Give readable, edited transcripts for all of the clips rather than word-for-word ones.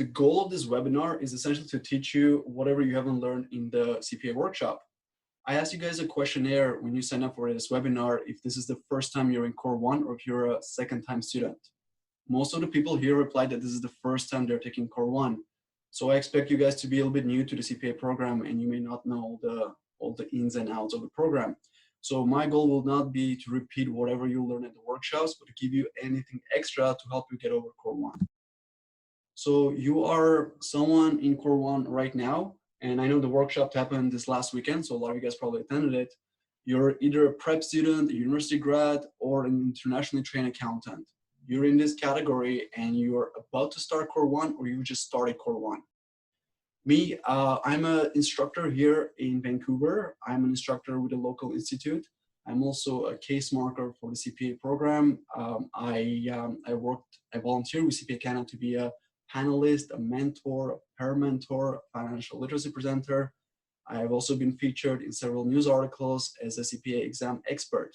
the goal of this webinar is essentially to teach you whatever you haven't learned in the CPA workshop. I asked you guys a questionnaire when you sign up for this webinar if this is the first time you're in Core 1 or if you're a second-time student. Most of the people here replied that this is the first time they're taking Core 1. So I expect you guys to be a little bit new to the CPA program and you may not know all the ins and outs of the program. So my goal will not be to repeat whatever you learn at the workshops, but to give you anything extra to help you get over Core 1. So you are someone in Core 1 right now, and I know the workshop happened this last weekend, so a lot of you guys probably attended it. You're either a prep student, a university grad, or an internationally trained accountant. You're in this category and you're about to start Core 1 or you just started Core 1. Me, I'm an instructor here in Vancouver. I'm an instructor with a local institute. I'm also a case marker for the CPA program. I volunteer with CPA Canada to be a panelist, a mentor, a peer mentor, a financial literacy presenter. I've also been featured in several news articles as a CPA exam expert.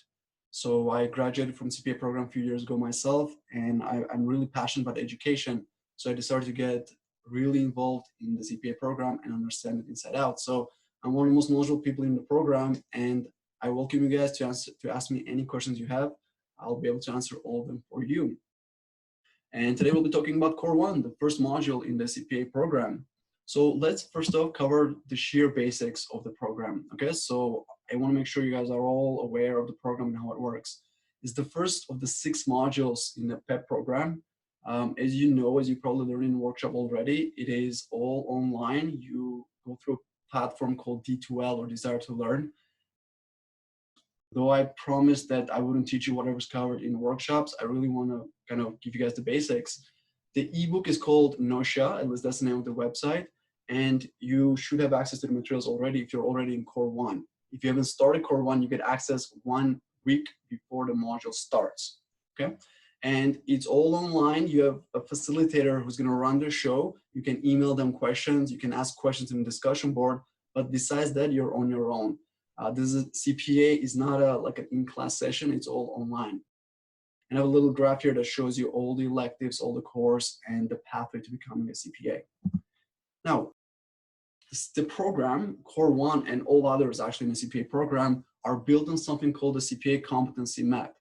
So I graduated from CPA program a few years ago myself, and I'm really passionate about education. So I decided to get really involved in the CPA program and understand it inside out. So I'm one of the most knowledgeable people in the program, and I welcome you guys to ask me any questions you have. I'll be able to answer all of them for you. And today we'll be talking about Core 1, the first module in the CPA program. So let's first off cover the sheer basics of the program. Okay, so I want to make sure you guys are all aware of the program and how it works. It's the first of the 6 modules in the PEP program. As you know, as you probably learned in the workshop already, it is all online. You go through a platform called D2L or Desire to Learn. Though I promised that I wouldn't teach you whatever's covered in workshops, I really want to kind of give you guys the basics. The ebook is called Notia, at least that's the name of the website, and you should have access to the materials already if you're already in Core 1. If you haven't started Core 1, you get access 1 week before the module starts, okay? And it's all online. You have a facilitator who's going to run the show. You can email them questions. You can ask questions in the discussion board. But besides that, you're on your own. This is CPA is not like an in-class session. It's all online. And I have a little graph here that shows you all the electives, all the course, and the pathway to becoming a CPA. Now, the program, Core 1 and all others actually in the CPA program are built on something called the CPA Competency Map.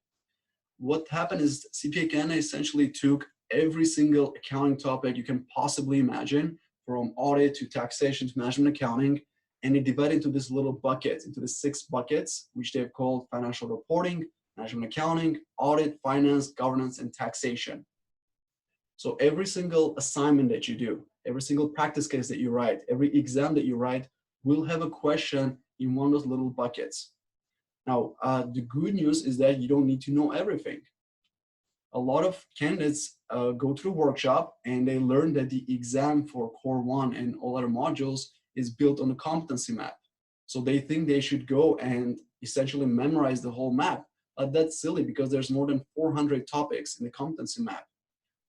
What happened is CPA Canada essentially took every single accounting topic you can possibly imagine, from audit to taxation to management accounting, and they divided into this little buckets, into the 6 buckets, which they've called financial reporting, management accounting, audit, finance, governance, and taxation. So every single assignment that you do, every single practice case that you write, every exam that you write will have a question in one of those little buckets. Now, the good news is that you don't need to know everything. A lot of candidates go through a workshop and they learn that the exam for Core 1 and all other modules is built on the competency map. So they think they should go and essentially memorize the whole map. That's silly because there's more than 400 topics in the competency map.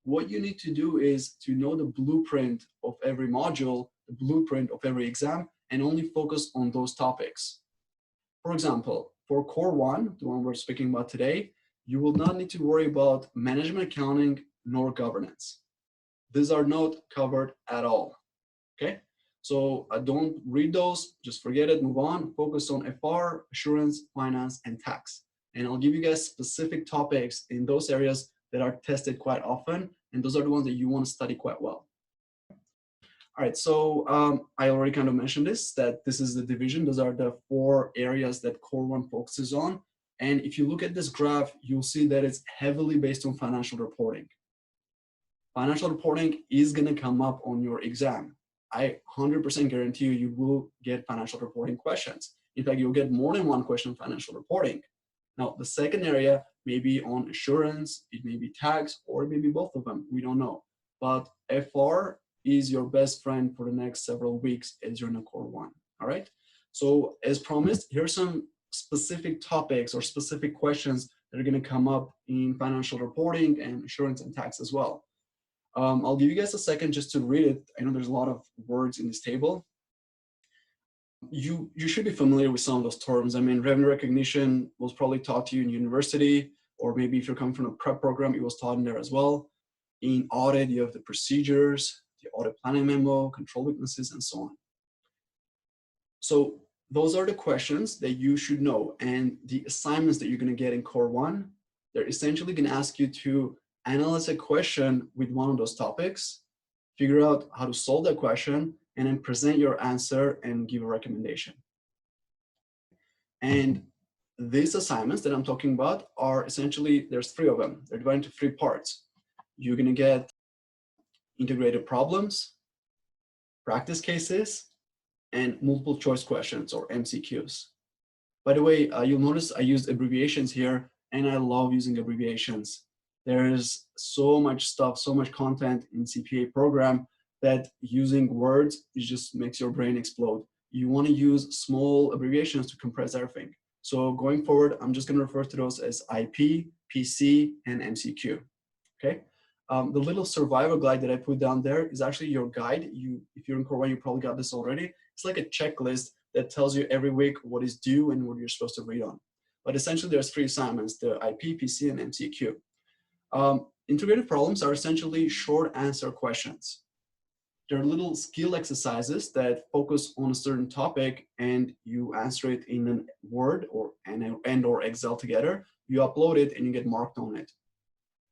What you need to do is to know the blueprint of every module, the blueprint of every exam, and only focus on those topics. For example, for Core 1, the one we're speaking about today, you will not need to worry about management accounting nor governance. These are not covered at all, okay? So don't read those, just forget it, move on, focus on FR, assurance, finance, and tax. And I'll give you guys specific topics in those areas that are tested quite often, and those are the ones that you want to study quite well. All right, so I already kind of mentioned this, that this is the division. Those are the 4 areas that Core 1 focuses on. And if you look at this graph, you'll see that it's heavily based on financial reporting. Financial reporting is going to come up on your exam. I 100% guarantee you, you will get financial reporting questions. In fact, you'll get more than one question on financial reporting. Now, the second area may be on assurance, it may be tax, or it may be both of them. We don't know. But FR is your best friend for the next several weeks as you're in a Core 1. All right. So as promised, here's some specific topics or specific questions that are going to come up in financial reporting and assurance and tax as well. I'll give you guys a second just to read it. I know there's a lot of words in this table. You should be familiar with some of those terms. I mean, revenue recognition was probably taught to you in university, or maybe if you're coming from a prep program, it was taught in there as well. In audit, you have the procedures, the audit planning memo, control weaknesses, and so on. So those are the questions that you should know. And the assignments that you're going to get in Core 1, they're essentially going to ask you to analyze a question with one of those topics, figure out how to solve that question, and then present your answer and give a recommendation. And these assignments that I'm talking about are essentially, there's 3 of them. They're divided into 3 parts. You're going to get integrated problems, practice cases, and multiple choice questions, or MCQs. By the way, you'll notice I used abbreviations here, and I love using abbreviations. There's so much stuff, so much content in CPA program that using words, it just makes your brain explode. You want to use small abbreviations to compress everything. So going forward, I'm just going to refer to those as IP, PC, and MCQ. Okay. The little survival guide that I put down there is actually your guide. If you're in Core 1, you probably got this already. It's like a checklist that tells you every week what is due and what you're supposed to read on. But essentially, there's 3 assignments: the IP, PC, and MCQ. Integrated problems are essentially short answer questions. They're little skill exercises that focus on a certain topic, and you answer it in a Word or Excel together. You upload it, and you get marked on it.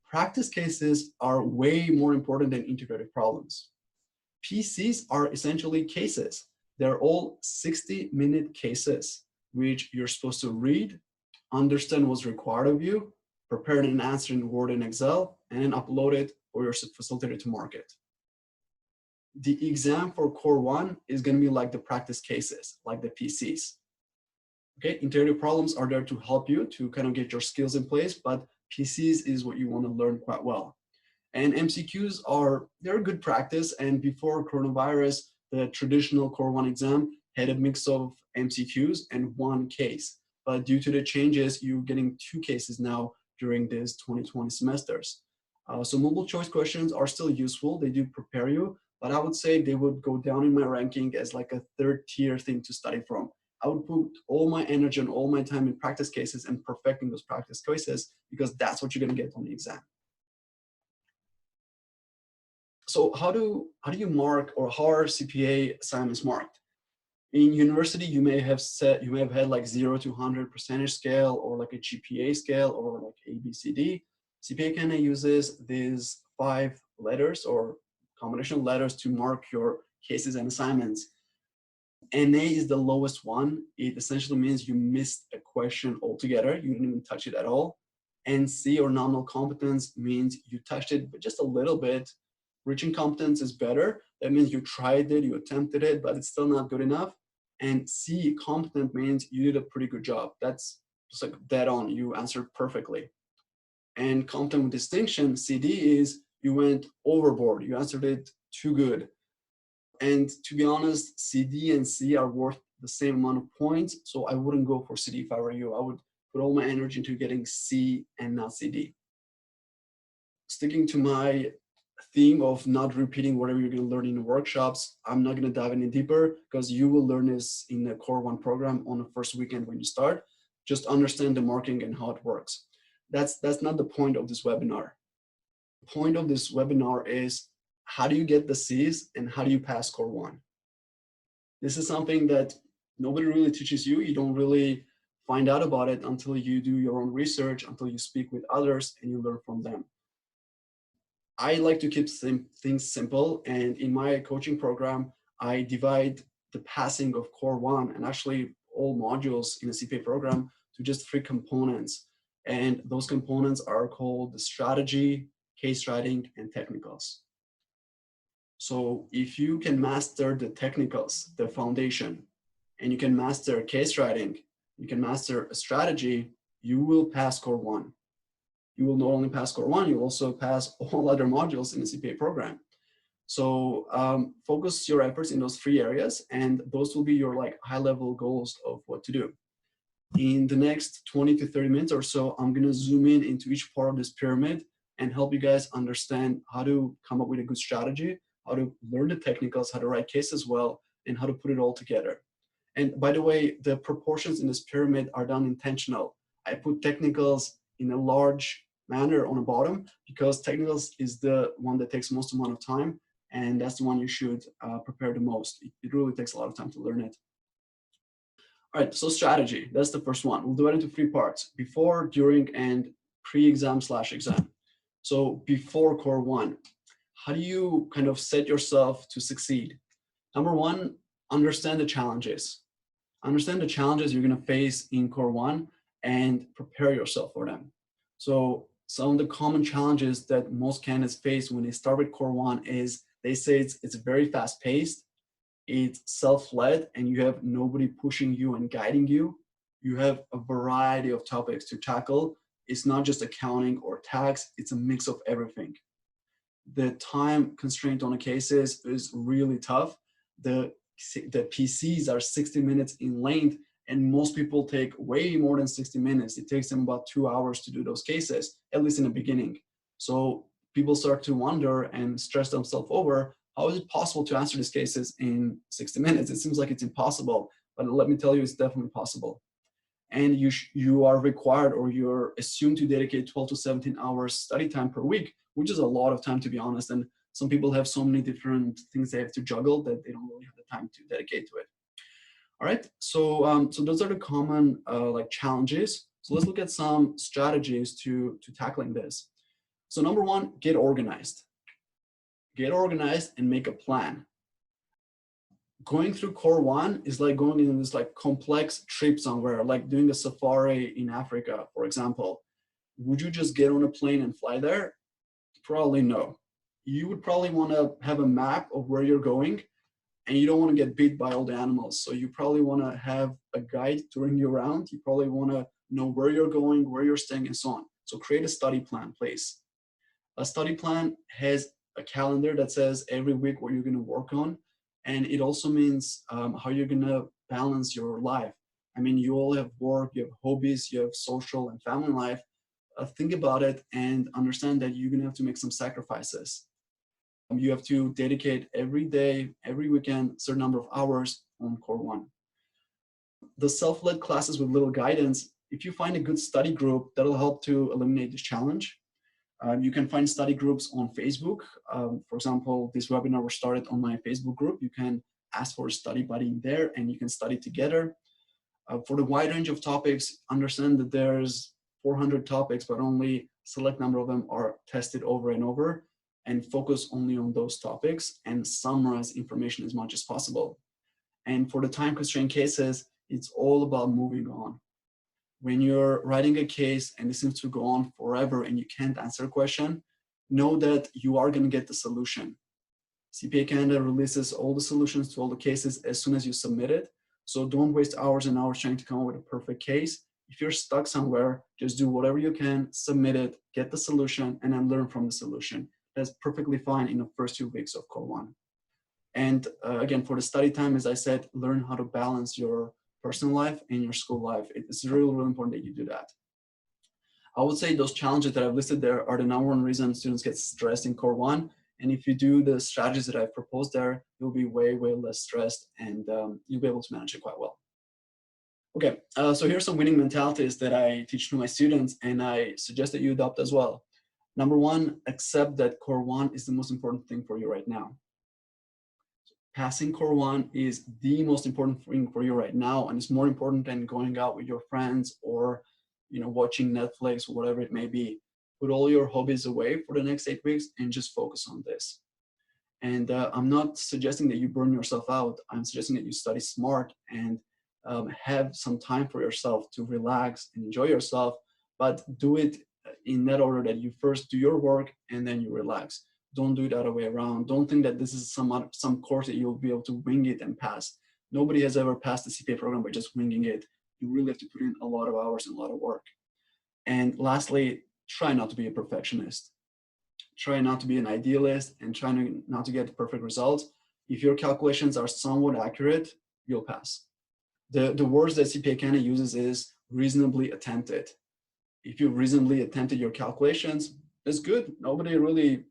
Practice cases are way more important than integrated problems. PCs are essentially cases. They're all 60-minute cases, which you're supposed to read, understand what's required of you, prepare an answer in Word and Excel, and then upload it or you're facilitated to market. The exam for Core 1 is going to be like the practice cases, like the PCs. Okay, integrated problems are there to help you to kind of get your skills in place, but PCs is what you want to learn quite well. And MCQs they're a good practice. And before coronavirus, the traditional Core 1 exam had a mix of MCQs and 1 case. But due to the changes, you're getting 2 cases now during this 2020 semesters. So multiple choice questions are still useful. They do prepare you, but I would say they would go down in my ranking as like a 3rd tier thing to study from. I would put all my energy and all my time in practice cases and perfecting those practice cases, because that's what you're going to get on the exam. So how do you mark, or how are CPA assignments marked? In university, you may have had like 0 to 100 percentage scale, or like a GPA scale, or like ABCD. CPA kind of uses these 5 letters or combination of letters to mark your cases and assignments. NA is the lowest one. It essentially means you missed a question altogether. You didn't even touch it at all. NC, or nominal competence, means you touched it, but just a little bit. Reaching competence is better. That means you tried it, you attempted it, but it's still not good enough. And C, competent, means you did a pretty good job. That's just like dead on. You answered perfectly. And competent with distinction, CD, is you went overboard. You answered it too good. And to be honest, CD and C are worth the same amount of points. So I wouldn't go for CD if I were you. I would put all my energy into getting C and not CD. Sticking to my theme of not repeating whatever you're going to learn in the workshops, I'm not going to dive any deeper, because you will learn this in the Core 1 program on the first weekend when you start. Just understand the marking and how it works. That's not the point of this webinar. The point of this webinar is, how do you get the C's and how do you pass Core 1? This is something that nobody really teaches you. You don't really find out about it until you do your own research, until you speak with others and you learn from them. I like to keep things simple, and in my coaching program, I divide the passing of Core 1 and actually all modules in a CPA program to just 3 components. And those components are called the strategy, case writing, and technicals. So if you can master the technicals, the foundation, and you can master case writing, you can master a strategy, you will pass Core 1. You will not only pass Core 1, you'll also pass all other modules in the CPA program. So focus your efforts in those 3 areas, and those will be your like high-level goals of what to do. In the next 20 to 30 minutes or so, I'm going to zoom in into each part of this pyramid and help you guys understand how to come up with a good strategy, how to learn the technicals, how to write cases well, and how to put it all together. And by the way, the proportions in this pyramid are done intentional. I put technicals in a large manner on the bottom because technicals is the one that takes most amount of time, and that's the one you should prepare the most. It really takes a lot of time to learn it. All right, so strategy, that's the first one. We'll do it into 3 parts: before, during, and pre-exam/exam. So before core 1, how do you kind of set yourself to succeed? Number 1, understand the challenges. Understand the challenges you're going to face in core 1 and prepare yourself for them. So some of the common challenges that most candidates face when they start with core 1 is they say it's very fast paced, it's self-led, and you have nobody pushing you and guiding you. You have a variety of topics to tackle. It's not just accounting or tax, it's a mix of everything. The time constraint on the cases is really tough. The PCs are 60 minutes in length, and most people take way more than 60 minutes. It takes them about 2 hours to do those cases, at least in the beginning. So people start to wonder and stress themselves over, how is it possible to answer these cases in 60 minutes? It seems like it's impossible, but let me tell you, it's definitely possible. And you are required, or you're assumed to dedicate 12 to 17 hours study time per week, which is a lot of time, to be honest. And some people have so many different things they have to juggle that they don't really have the time to dedicate to it. All right, so so those are the common like challenges. So let's look at some strategies to tackling this. So number 1, get organized. Get organized and make a plan. Going through core 1 is like going in this like complex trip somewhere, like doing a safari in Africa, for example. Would you just get on a plane and fly there? Probably no. You would probably want to have a map of where you're going, and you don't want to get beat by all the animals. So you probably want to have a guide during your round. You probably want to know where you're going, where you're staying, and so on. So create a study plan, please. A study plan has a calendar that says every week what you're going to work on. And it also means how you're going to balance your life. I mean, you all have work, you have hobbies, you have social and family life. Think about it and understand that you're going to have to make some sacrifices. You have to dedicate every day, every weekend, a certain number of hours on core 1. The self-led classes with little guidance, if you find a good study group, that'll help to eliminate this challenge. You can find study groups on Facebook. For example, this webinar was started on my Facebook group. You can ask for a study buddy in there and you can study together. For the wide range of topics, understand that there's 400 topics, but only a select number of them are tested over and over, and focus only on those topics and summarize information as much as possible. And for the time constrained cases, it's all about moving on. When you're writing a case and it seems to go on forever and you can't answer a question, know that you are going to get the solution. CPA Canada releases all the solutions to all the cases as soon as you submit it. So don't waste hours and hours trying to come up with a perfect case. If you're stuck somewhere, just do whatever you can, submit it, get the solution, and then learn from the solution. That's perfectly fine in the first 2 weeks of core 1. And again, for the study time, as I said, learn how to balance your personal life and your school life. It's really, really important that you do that. I would say those challenges that I've listed there are the number 1 reason students get stressed in core 1. And if you do the strategies that I've proposed there, you'll be way, way less stressed, and you'll be able to manage it quite well. Okay, so here's some winning mentalities that I teach to my students, and I suggest that you adopt as well. Number 1, accept that core 1 is the most important thing for you right now. Passing core 1 is the most important thing for you right now, and it's more important than going out with your friends or watching Netflix or whatever it may be. Put all your hobbies away for the next 8 weeks and just focus on this. And I'm not suggesting that you burn yourself out. I'm suggesting that you study smart and have some time for yourself to relax and enjoy yourself, but do it in that order, that you first do your work and then you relax. Don't do it the other way around. Don't think that this is some course that you'll be able to wing it and pass. Nobody has ever passed the CPA program by just winging it. You really have to put in a lot of hours and a lot of work. And lastly, try not to be a perfectionist. Try not to be an idealist, and try not to get perfect results. If your calculations are somewhat accurate, you'll pass. The words that CPA Canada uses is reasonably attempted. If you reasonably attempted your calculations, it's good. Nobody really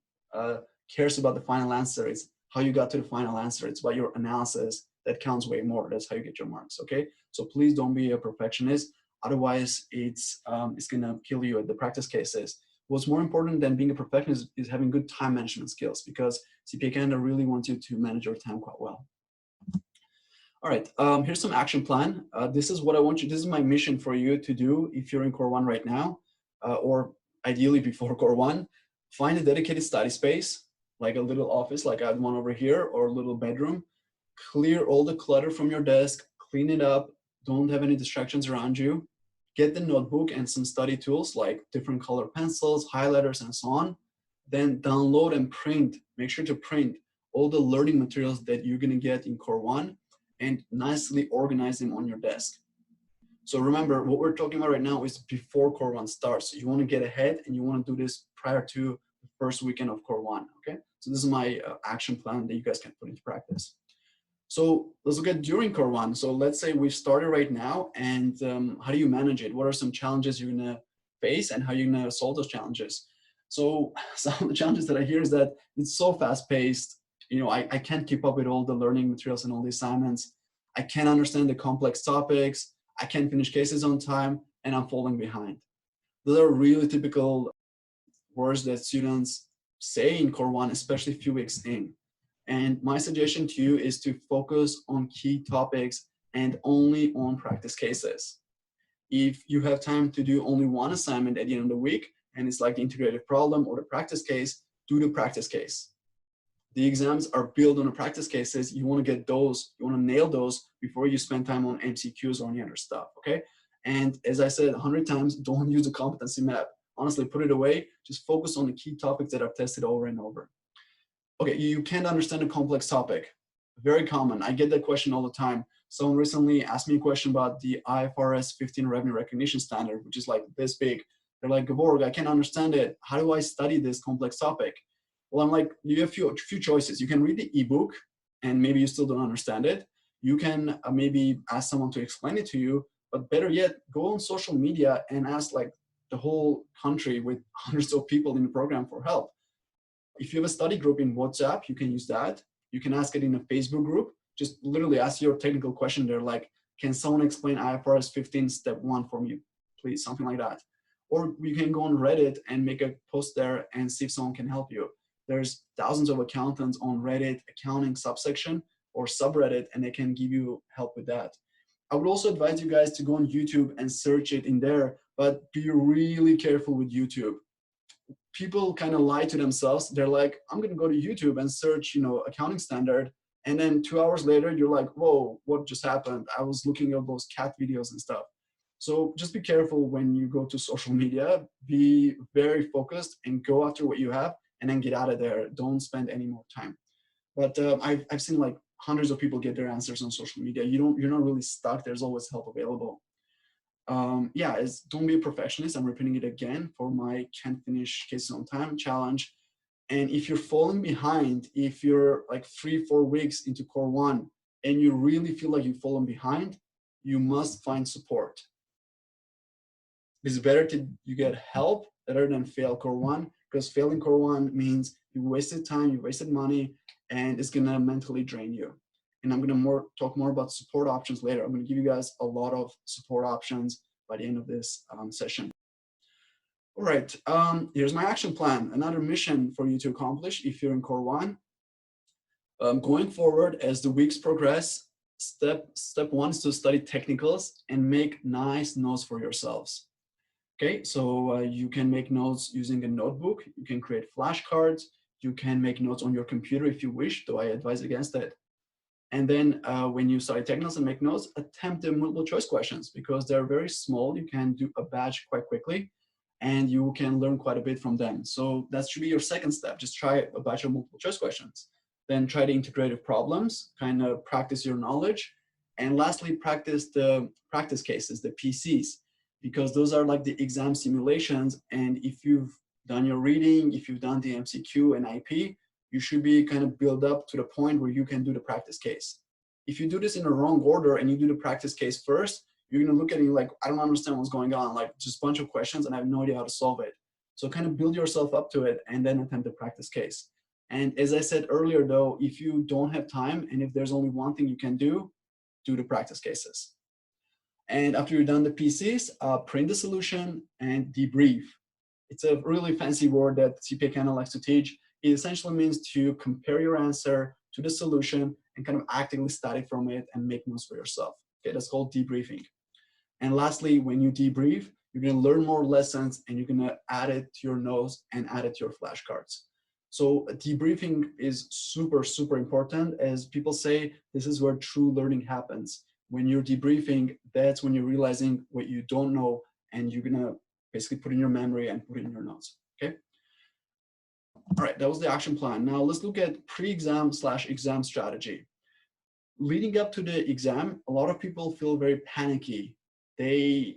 cares about the final answer. It's how you got to the final answer. It's about your analysis that counts way more. That's how you get your marks, okay? So please don't be a perfectionist. Otherwise, it's gonna kill you at the practice cases. what's more important than being a perfectionist is having good time management skills, because CPA Canada really wants you to manage your time quite well. All right, here's some action plan. This is what I want you, this is my mission for you to do if you're in Core 1 right now, or ideally before Core 1. Find a dedicated study space, like a little office, like I had one over here, or a little bedroom. Clear all the clutter from your desk, clean it up, don't have any distractions around you. Get the notebook and some study tools like different color pencils, highlighters, and so on. Then download and print, make sure to print all the learning materials that you're gonna get in Core 1 and nicely organize them on your desk. So remember, what we're talking about right now is before Core 1 starts. So you wanna get ahead and you wanna do this prior to the first weekend of Core 1, okay? So this is my action plan that you guys can put into practice. So let's look at during Core 1. So let's say we've started right now, and how do you manage it? What are some challenges you're gonna face and how you're gonna solve those challenges? So some of the challenges that I hear is that it's so fast paced. You know, I can't keep up with all the learning materials and all the assignments. I can't understand the complex topics. I can't finish cases on time, and I'm falling behind. Those are really typical words that students say in Core 1, especially a few weeks in. And my suggestion to you is to focus on key topics and only on practice cases. If you have time to do only one assignment at the end of the week, and it's like the integrative problem or the practice case, do the practice case. The exams are built on the practice cases. You want to get those, you want to nail those before you spend time on MCQs or any other stuff, okay? And as I said 100 times, don't use the competency map. Honestly, put it away. Just focus on the key topics that are tested over and over. Okay, you can't understand a complex topic. Very common. I get that question all the time. Someone recently asked me a question about the IFRS 15 revenue recognition standard, which is like this big. They're like, Gevorg, I can't understand it. How do I study this complex topic? Well, I'm like, you have a few choices. You can read the eBook, and maybe you still don't understand it. You can maybe ask someone to explain it to you, but better yet, go on social media and ask like the whole country with hundreds of people in the program for help. If you have a study group in WhatsApp, you can use that. You can ask it in a Facebook group. Just literally ask your technical question there, like, can someone explain IFRS 15 step 1 for me, please? Something like that. Or you can go on Reddit and make a post there and see if someone can help you. There's thousands of accountants on Reddit, accounting subsection or subreddit, and they can give you help with that. I would also advise you guys to go on YouTube and search it in there, but be really careful with YouTube. People kind of lie to themselves. They're like, I'm going to go to YouTube and search, accounting standard. And then 2 hours later, you're like, whoa, what just happened? I was looking at those cat videos and stuff. So just be careful when you go to social media. Be very focused and go after what you have and then get out of there. Don't spend any more time. But I've seen like hundreds of people get their answers on social media. You're not really stuck. There's always help available. Don't be a perfectionist. I'm repeating it again for my can't finish cases on time challenge. And if you're falling behind, if you're like 3-4 weeks into Core 1 and you really feel like you've fallen behind, you must find support. It's better you get help rather than fail Core 1, because failing Core 1 means you wasted time, you wasted money, and it's gonna mentally drain you. And I'm gonna talk more about support options later. I'm gonna give you guys a lot of support options by the end of this session. All right, here's my action plan. Another mission for you to accomplish if you're in Core 1. Going forward, as the weeks progress, step 1 is to study technicals and make nice notes for yourselves. Okay, so you can make notes using a notebook. You can create flashcards. You can make notes on your computer if you wish, though I advise against it. And then when you study technicals and make notes, attempt the multiple choice questions because they're very small. You can do a batch quite quickly and you can learn quite a bit from them. So that should be your second step. Just try a batch of multiple choice questions. Then try the integrative problems, kind of practice your knowledge. And lastly, practice the practice cases, the PCs, because those are like the exam simulations. And if you've done your reading, if you've done the MCQ and IP, you should be kind of built up to the point where you can do the practice case. If you do this in the wrong order and you do the practice case first, you're gonna look at it like, I don't understand what's going on, like just a bunch of questions and I have no idea how to solve it. So kind of build yourself up to it and then attempt the practice case. And as I said earlier though, if you don't have time and if there's only one thing you can do the practice cases. And after you're done the PCs, print the solution and debrief. it's a really fancy word that CPA kind of likes to teach. It essentially means to compare your answer to the solution and kind of actively study from it and make notes for yourself. Okay, that's called debriefing. And lastly, when you debrief, you're going to learn more lessons and you're going to add it to your notes and add it to your flashcards. So debriefing is super, super important. As people say, this is where true learning happens. When you're debriefing, that's when you're realizing what you don't know and you're going to basically put in your memory and put it in your notes. Okay. All right, that was the action plan. Now let's look at pre-exam/exam strategy. Leading up to the exam, a lot of people feel very panicky. The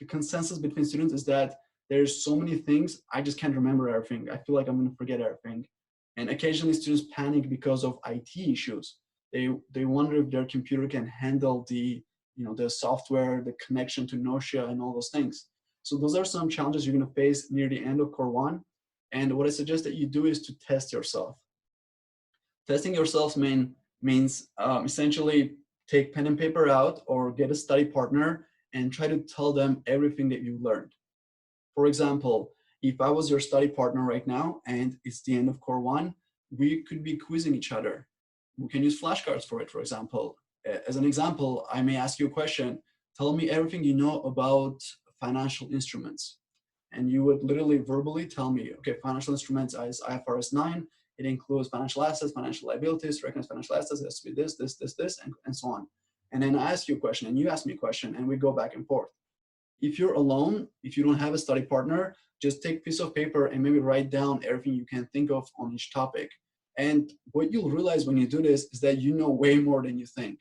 consensus between students is that there's so many things, I just can't remember everything. I feel like I'm going to forget everything. And occasionally students panic because of IT issues. They wonder if their computer can handle the software, the connection to Notia and all those things. So those are some challenges you're going to face near the end of core one. And what I suggest that you do is to test yourself. Testing yourself means essentially take pen and paper out or get a study partner and try to tell them everything that you learned. For example, if I was your study partner right now and it's the end of core one, we could be quizzing each other. We can use flashcards for it, for example. As an example, I may ask you a question, tell me everything you know about financial instruments. And you would literally verbally tell me, okay, financial instruments is IFRS 9, it includes financial assets, financial liabilities, recognize financial assets, it has to be this, and so on. And then I ask you a question and you ask me a question and we go back and forth. If you're alone, if you don't have a study partner, just take a piece of paper and maybe write down everything you can think of on each topic. And what you'll realize when you do this is that you know way more than you think.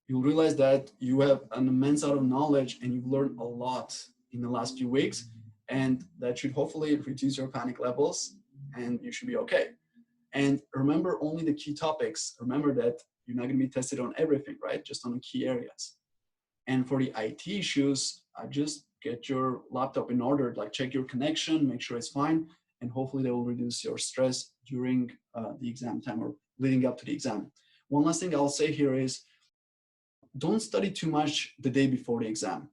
You'll realize that you have an immense amount of knowledge and you've learned a lot in the last few weeks, and that should hopefully reduce your panic levels and you should be okay. And remember only the key topics. Remember that you're not going to be tested on everything, right? Just on the key areas. And for the IT issues, just get your laptop in order, like check your connection, make sure it's fine, and hopefully that will reduce your stress during the exam time or leading up to the exam. One last thing I'll say here is, don't study too much the day before the exam.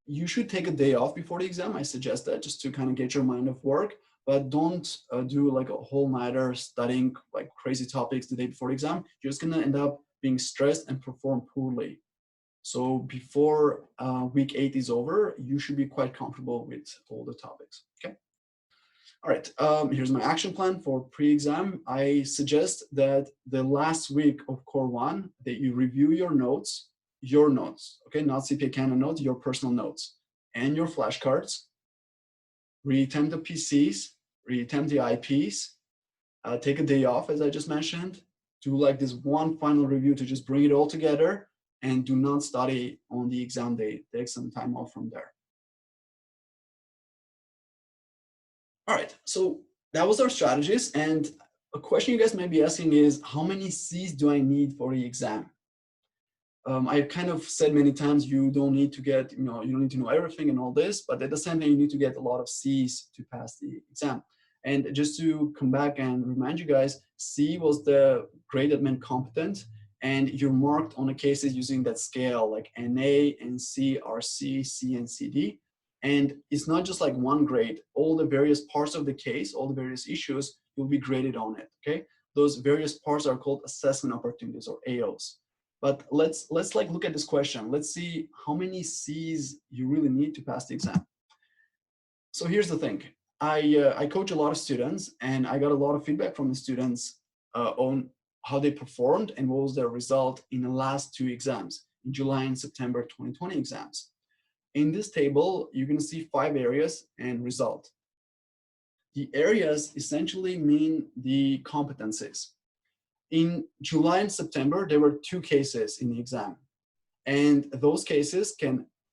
You should take a day off before the exam. I suggest that just to kind of get your mind off work, but don't do like a whole nighter studying like crazy topics the day before the exam. You're just gonna end up being stressed and perform poorly. So before week 8 is over, you should be quite comfortable with all the topics, okay? All right, here's my action plan for pre-exam. I suggest that the last week of core one, that you review your notes, okay? Not CPA Canon notes, your personal notes, and your flashcards. Reattempt the PCs, reattempt the IPs, take a day off, as I just mentioned. Do like this one final review to just bring it all together, and do not study on the exam day. Take some time off from there. All right, so that was our strategies. And a question you guys may be asking is, how many C's do I need for the exam? I've kind of said many times, you don't need to get, you don't need to know everything and all this, but at the same time, you need to get a lot of C's to pass the exam. And just to come back and remind you guys, C was the grade that meant competent, and you're marked on the cases using that scale, like NA, NC, RC, C, and CD. And it's not just like one grade. All the various parts of the case, all the various issues will be graded on it, okay? Those various parts are called assessment opportunities, or AOs. But let's like look at this question. Let's see how many C's you really need to pass the exam. So here's the thing. I coach a lot of students, and I got a lot of feedback from the students on how they performed and what was their result in the last 2 exams, in July and September 2020 exams. In this table, you're going to see 5 areas and result. The areas essentially mean the competencies. In July and September, there were 2 cases in the exam. And those cases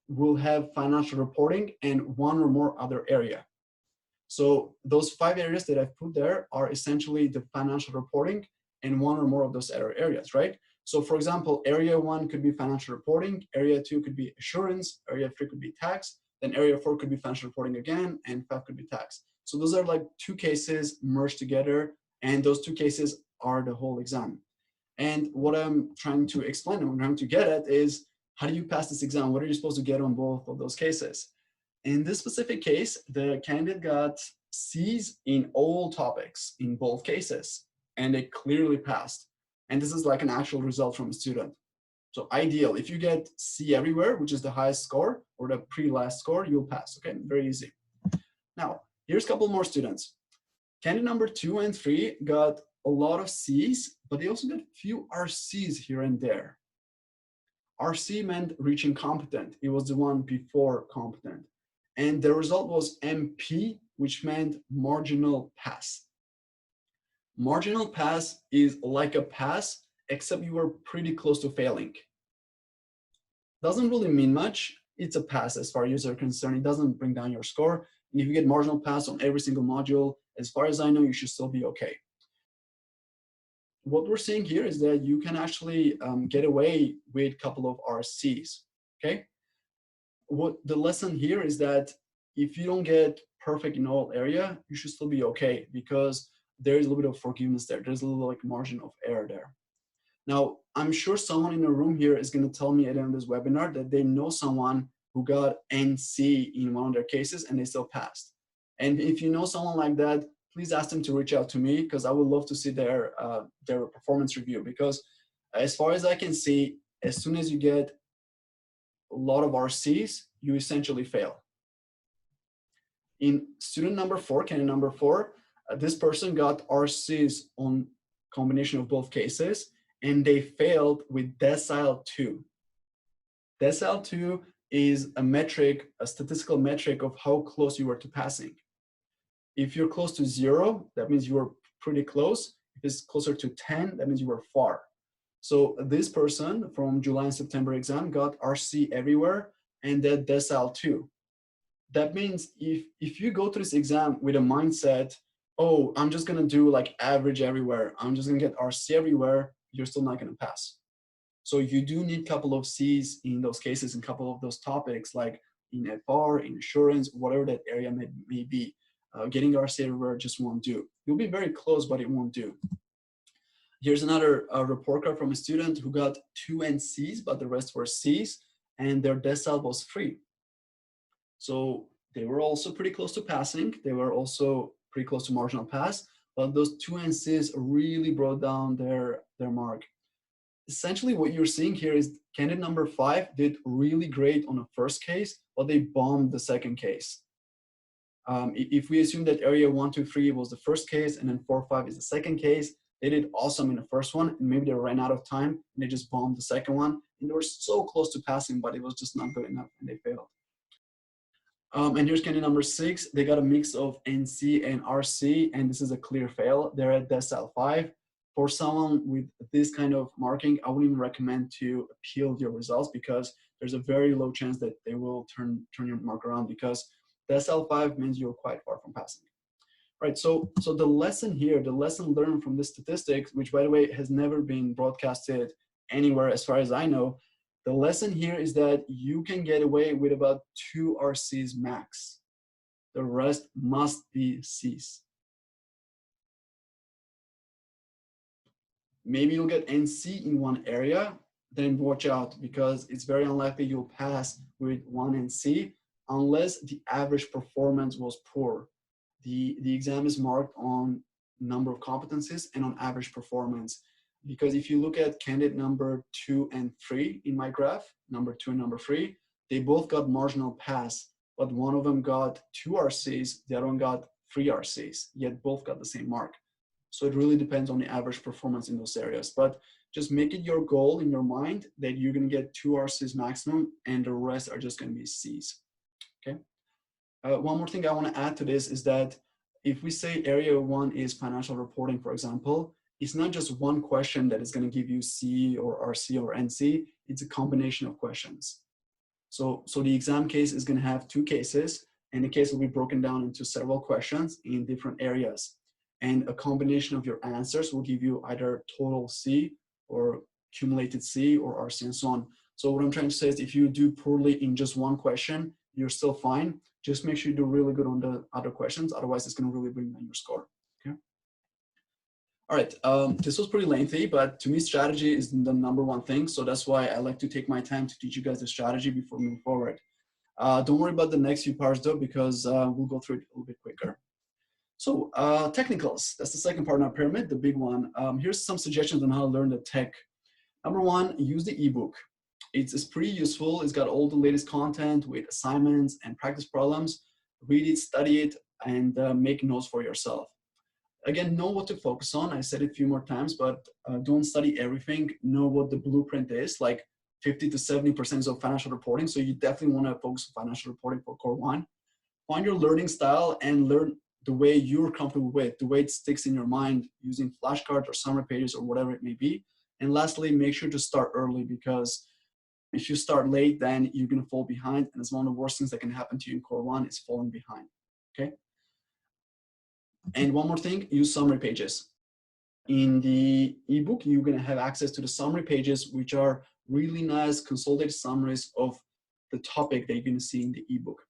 will have financial reporting and 1 or more other area. So those 5 areas that I've put there are essentially the financial reporting and 1 or more of those other areas, right? So for example, area 1 could be financial reporting, area 2 could be assurance, area 3 could be tax, then area 4 could be financial reporting again, and 5 could be tax. So those are like 2 cases merged together, and those 2 cases are the whole exam. And what I'm trying to explain and what I'm trying to get at is, how do you pass this exam? What are you supposed to get on both of those cases? In this specific case, the candidate got C's in all topics in both cases, and they clearly passed. And this is like an actual result from a student. So ideal, if you get C everywhere, which is the highest score or the pre-last score, you'll pass, okay? Very easy. Now, here's a couple more students. Candidate number 2 and 3 got a lot of C's, but they also got a few RCs here and there. RC meant reaching competent. It was the one before competent. And the result was MP, which meant marginal pass. Marginal pass is like a pass, except you were pretty close to failing. Doesn't really mean much. It's a pass as far as you're concerned. It doesn't bring down your score. And if you get marginal pass on every single module, as far as I know, you should still be okay. What we're seeing here is that you can actually get away with a couple of RCs, okay? What the lesson here is that if you don't get perfect in all area, you should still be okay, because there is a little bit of forgiveness there. There's a little like margin of error there. Now, I'm sure someone in the room here is going to tell me at the end of this webinar that they know someone who got NC in one of their cases and they still passed. And if you know someone like that, please ask them to reach out to me, because I would love to see their performance review. Because as far as I can see, as soon as you get a lot of RCs, you essentially fail. In student number 4, candidate number 4, this person got RCs on combination of both cases, and they failed with decile 2. Decile 2 is a metric, a statistical metric of how close you were to passing. If you're close to 0, that means you were pretty close. If it's closer to 10, that means you were far. So this person from July and September exam got RC everywhere and then decile 2. That means if you go to this exam with a mindset, oh, I'm just gonna do like average everywhere, I'm just gonna get RC everywhere, you're still not gonna pass. So you do need a couple of C's in those cases and a couple of those topics, like in FR, in insurance, whatever that area may be. Getting RC everywhere just won't do. You'll be very close, but it won't do. Here's another report card from a student who got 2 NCs, but the rest were C's, and their decile was 3. So they were also pretty close to passing. They were also pretty close to marginal pass, but those 2 NCs really brought down their mark. Essentially what you're seeing here is candidate number 5 did really great on the first case, but they bombed the second case. If we assume that area 1, 2, 3 was the first case and then 4, 5 is the second case, they did awesome in the first one, and maybe they ran out of time and they just bombed the second one, and they were so close to passing, but it was just not good enough and they failed. And here's candidate number 6. They got a mix of NC and RC, and this is a clear fail. They're at decile 5. For someone with this kind of marking, I wouldn't even recommend to appeal your results, because there's a very low chance that they will turn your mark around, because decile 5 means you're quite far from passing. Right, so the lesson here, the lesson learned from this statistics, which by the way has never been broadcasted anywhere as far as I know, the lesson here is that you can get away with about 2 RCs max. The rest must be Cs. Maybe you'll get NC in one area, then watch out, because it's very unlikely you'll pass with 1 NC unless the average performance was poor. The exam is marked on number of competencies and on average performance. Because if you look at candidate number 2 and 3 in my graph, number 2 and number 3, they both got marginal pass, but one of them got 2 RCs, the other one got 3 RCs, yet both got the same mark. So it really depends on the average performance in those areas. But just make it your goal in your mind that you're gonna get 2 RCs maximum and the rest are just gonna be Cs, okay? One more thing I wanna add to this is that if we say area 1 is financial reporting, for example, it's not just one question that is gonna give you C or RC or NC, it's a combination of questions. So the exam case is gonna have 2 cases, and the case will be broken down into several questions in different areas. And a combination of your answers will give you either total C or accumulated C or RC and so on. So what I'm trying to say is if you do poorly in just one question, you're still fine. Just make sure you do really good on the other questions. Otherwise, it's going to really bring down your score. Okay. All right. This was pretty lengthy, but to me, strategy is the #1 thing. So that's why I like to take my time to teach you guys the strategy before moving forward. Don't worry about the next few parts though, because we'll go through it a little bit quicker. So technicals, that's the second part in our pyramid, the big one. Here's some suggestions on how to learn the tech. Number one, use the ebook. It's pretty useful. It's got all the latest content with assignments and practice problems. Read it, study it, and make notes for yourself. Again, know what to focus on. I said it a few more times, but don't study everything. Know what the blueprint is, like 50 to 70% of financial reporting. So you definitely want to focus on financial reporting for core one. Find your learning style and learn the way you're comfortable with, the way it sticks in your mind using flashcards or summary pages or whatever it may be. And lastly, make sure to start early, because if you start late, then you're going to fall behind. And it's one of the worst things that can happen to you in core one is falling behind. Okay. And one more thing, use summary pages. In the ebook, you're going to have access to the summary pages, which are really nice consolidated summaries of the topic that you're going to see in the ebook.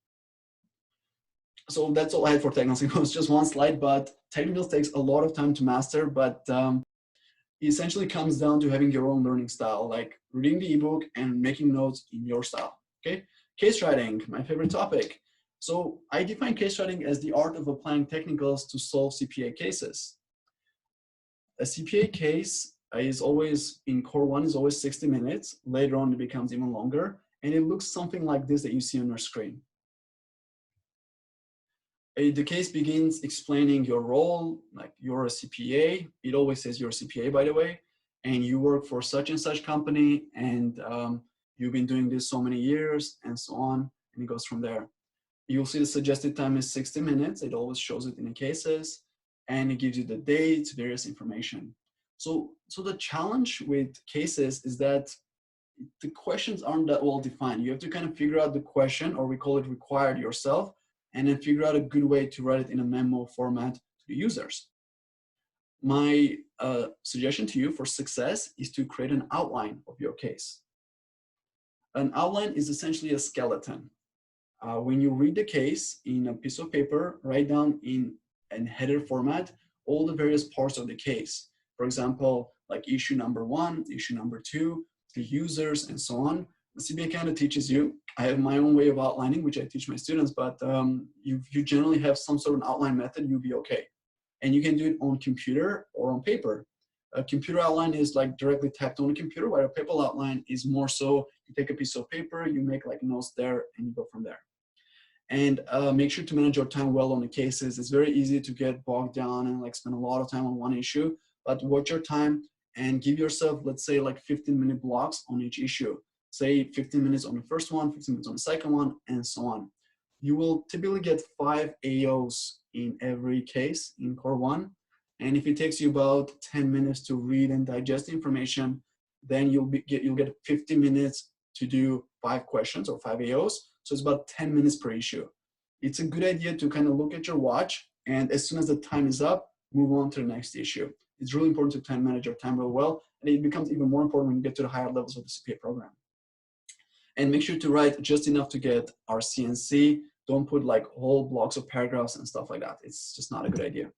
So that's all I had for technicals. It was just one slide, but technicals takes a lot of time to master, but it essentially comes down to having your own learning style, like reading the ebook and making notes in your style. Okay. Case writing, my favorite topic. So I define case writing as the art of applying technicals to solve CPA cases. A CPA case is always, in core one, is always 60 minutes. Later on, it becomes even longer. And it looks something like this that you see on your screen. The case begins explaining your role, like you're a CPA. It always says you're a CPA, by the way, and you work for such and such company, and you've been doing this so many years, and so on, and it goes from there. You'll see the suggested time is 60 minutes. It always shows it in the cases, and it gives you the dates, various information. So the challenge with cases is that the questions aren't that well defined. You have to kind of figure out the question, or we call it required, yourself, and then figure out a good way to write it in a memo format to the users. My suggestion to you for success is to create an outline of your case. An outline is essentially a skeleton. When you read the case in a piece of paper, write down in a header format all the various parts of the case. For example, like issue number 1, issue number 2, the users, and so on. The CPA kind of teaches you. I have my own way of outlining, which I teach my students, but you generally have some sort of outline method, you'll be okay. And you can do it on computer or on paper. A computer outline is like directly tapped on a computer, while a paper outline is more so you take a piece of paper, you make like notes there, and you go from there. And make sure to manage your time well on the cases. It's very easy to get bogged down and like spend a lot of time on one issue, but watch your time and give yourself, let's say, like 15-minute blocks on each issue. Say 15 minutes on the first one, 15 minutes on the second one, and so on. You will typically get 5 AOs in every case in core one. And if it takes you about 10 minutes to read and digest the information, then you'll get 50 minutes to do 5 questions or 5 AOs. So it's about 10 minutes per issue. It's a good idea to kind of look at your watch, and as soon as the time is up, move on to the next issue. It's really important to time manage your time real well, and it becomes even more important when you get to the higher levels of the CPA program. And make sure to write just enough to get our CNC. Don't put like whole blocks of paragraphs and stuff like that. It's just not a good idea.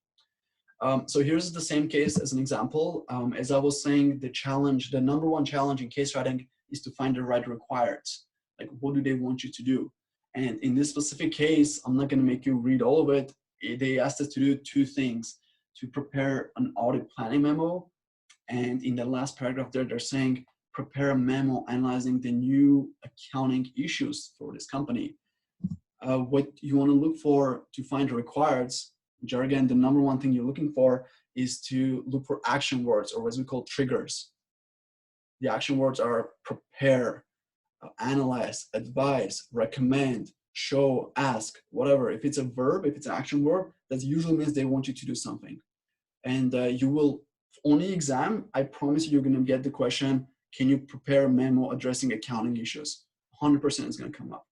So here's the same case as an example. As I was saying, the number one challenge in case writing is to find the right requireds. Like, what do they want you to do? And in this specific case, I'm not going to make you read all of it. They asked us to do 2 things: to prepare an audit planning memo. And in the last paragraph there, they're saying, prepare a memo analyzing the new accounting issues for this company. What you want to look for to find the requireds, which are again, the number one thing you're looking for, is to look for action words, or what we call triggers. The action words are prepare, analyze, advise, recommend, show, ask, whatever. If it's a verb, if it's an action verb, that usually means they want you to do something. And you will, on the exam, I promise you're going to get the question, can you prepare a memo addressing accounting issues? 100% is going to come up.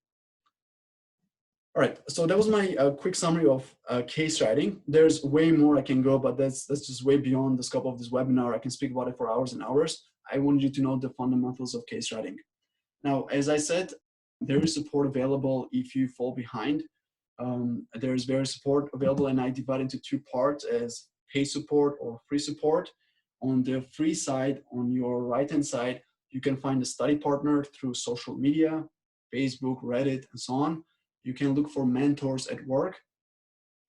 All right, so that was my quick summary of case writing. There's way more I can go, but that's just way beyond the scope of this webinar. I can speak about it for hours and hours. I wanted you to know the fundamentals of case writing. Now, as I said, there is support available if you fall behind. There is various support available, and I divide into 2 parts as paid support or free support. On the free side, on your right-hand side, you can find a study partner through social media. Facebook, Reddit, and so on. You can look for mentors at work.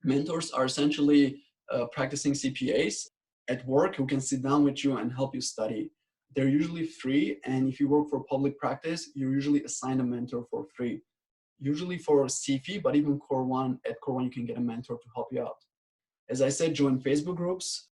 Mentors are essentially practicing CPAs at work who can sit down with you and help you study. They're usually free, and if you work for public practice, you're usually assigned a mentor for free. Usually for CFE, but even Core 1, at Core 1 you can get a mentor to help you out. As I said, join Facebook groups.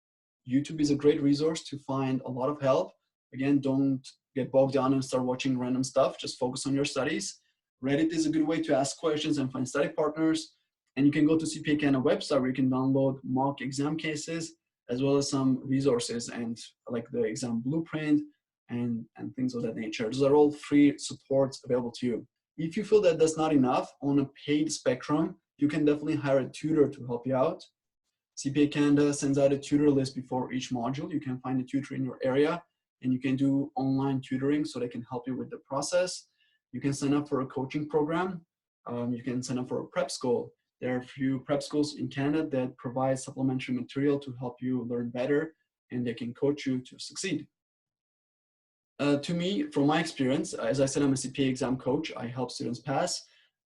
YouTube is a great resource to find a lot of help. Again, don't get bogged down and start watching random stuff. Just focus on your studies. Reddit is a good way to ask questions and find study partners. And you can go to CPA Canada website where you can download mock exam cases, as well as some resources and like the exam blueprint and things of that nature. Those are all free supports available to you. If you feel that that's not enough on a paid spectrum, you can definitely hire a tutor to help you out. CPA Canada sends out a tutor list before each module. You can find a tutor in your area, and you can do online tutoring so they can help you with the process. You can sign up for a coaching program. You can sign up for a prep school. There are a few prep schools in Canada that provide supplementary material to help you learn better, and they can coach you to succeed. To me, from my experience, as I said, I'm a CPA exam coach. I help students pass.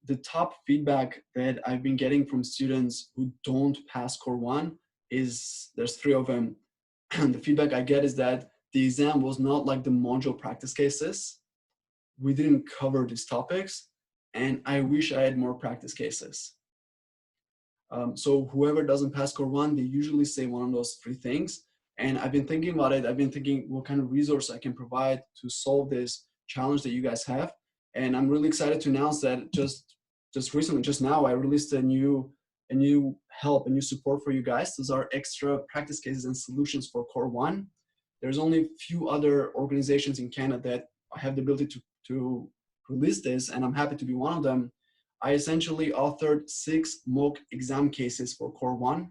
The top feedback that I've been getting from students who don't pass Core 1 is, there's 3 of them. And the feedback I get is that the exam was not like the module practice cases. We didn't cover these topics, and I wish I had more practice cases. So whoever doesn't pass Core 1, they usually say one of those 3 things. And I've been thinking about it. I've been thinking what kind of resource I can provide to solve this challenge that you guys have. And I'm really excited to announce that just recently, just now, I released a new help, a new support for you guys. Those are extra practice cases and solutions for Core 1. There's only a few other organizations in Canada that have the ability to release this, and I'm happy to be one of them. I essentially authored 6 mock exam cases for Core 1.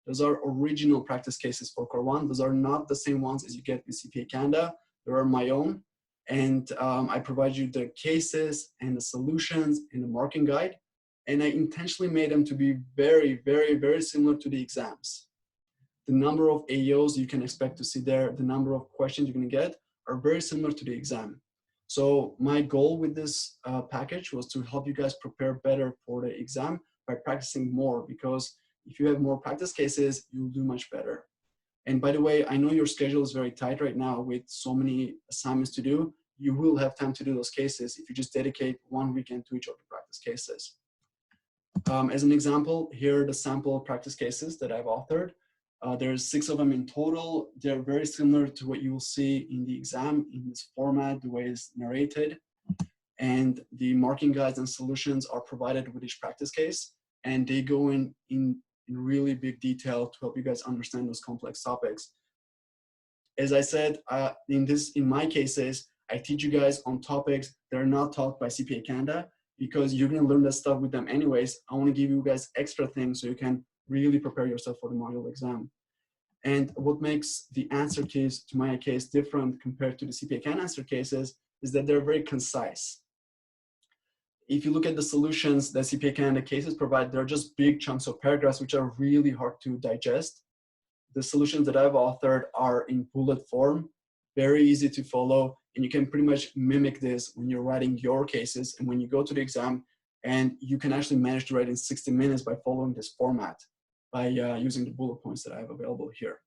Those are original practice cases for Core 1. Those are not the same ones as you get with CPA Canada. They are my own. And I provide you the cases and the solutions and the marking guide. And I intentionally made them to be very, very, very similar to the exams. The number of AOs you can expect to see there, the number of questions you're going to get are very similar to the exam. So my goal with this package was to help you guys prepare better for the exam by practicing more, because if you have more practice cases, you'll do much better. And by the way, I know your schedule is very tight right now with so many assignments to do. You will have time to do those cases if you just dedicate 1 weekend to each of the practice cases. As an example, here are the sample practice cases that I've authored. There's 6 of them in total. They're very similar to what you will see in the exam in this format, the way it's narrated. And the marking guides and solutions are provided with each practice case. And they go in really big detail to help you guys understand those complex topics. As I said, in my cases, I teach you guys on topics that are not taught by CPA Canada, because you're going to learn that stuff with them anyways. I want to give you guys extra things so you can really prepare yourself for the module exam. And what makes the answer keys to my case different compared to the CPA Canada answer cases is that they're very concise. If you look at the solutions that CPA Canada cases provide, they're just big chunks of paragraphs which are really hard to digest. The solutions that I've authored are in bullet form, very easy to follow, and you can pretty much mimic this when you're writing your cases and when you go to the exam, and you can actually manage to write in 60 minutes by following this format, by using the bullet points that I have available here.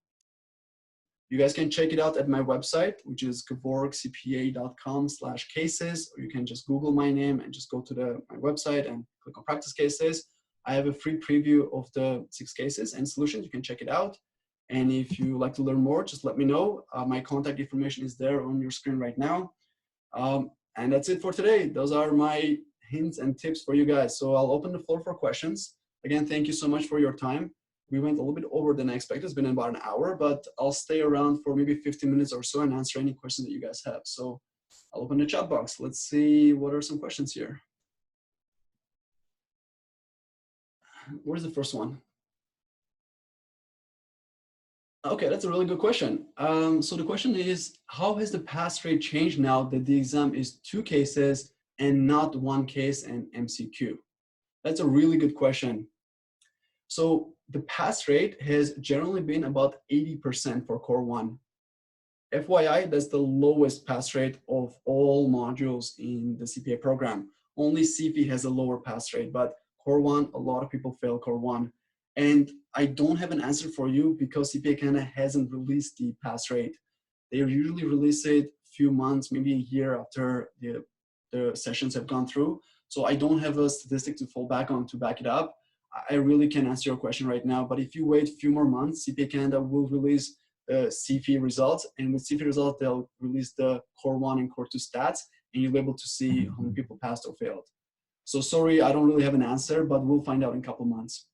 You guys can check it out at my website, which is gevorgcpa.com/cases, or you can just Google my name and just go to my website and click on practice cases. I have a free preview of the 6 cases and solutions. You can check it out. And if you like to learn more, just let me know. My contact information is there on your screen right now. And that's it for today. Those are my hints and tips for you guys. So I'll open the floor for questions. Again, thank you so much for your time. We went a little bit over than I expected. It's been about an hour, but I'll stay around for maybe 15 minutes or so and answer any questions that you guys have. So I'll open the chat box. Let's see what are some questions here. Where's the first one? Okay, that's a really good question. So the question is, how has the pass rate changed now that the exam is 2 cases and not 1 case and MCQ? That's a really good question. So the pass rate has generally been about 80% for Core 1. FYI, that's the lowest pass rate of all modules in the CPA program. only CP has a lower pass rate, but Core 1, a lot of people fail Core 1. And I don't have an answer for you because CPA Canada hasn't released the pass rate. They usually release it a few months, maybe a year after the sessions have gone through. So I don't have a statistic to fall back on to back it up. I really can't answer your question right now, but if you wait a few more months, CPA Canada will release the CP results, and with CP results, they'll release the Core 1 and Core 2 stats, and you'll be able to see how many people passed or failed. So sorry, I don't really have an answer, but we'll find out in a couple months.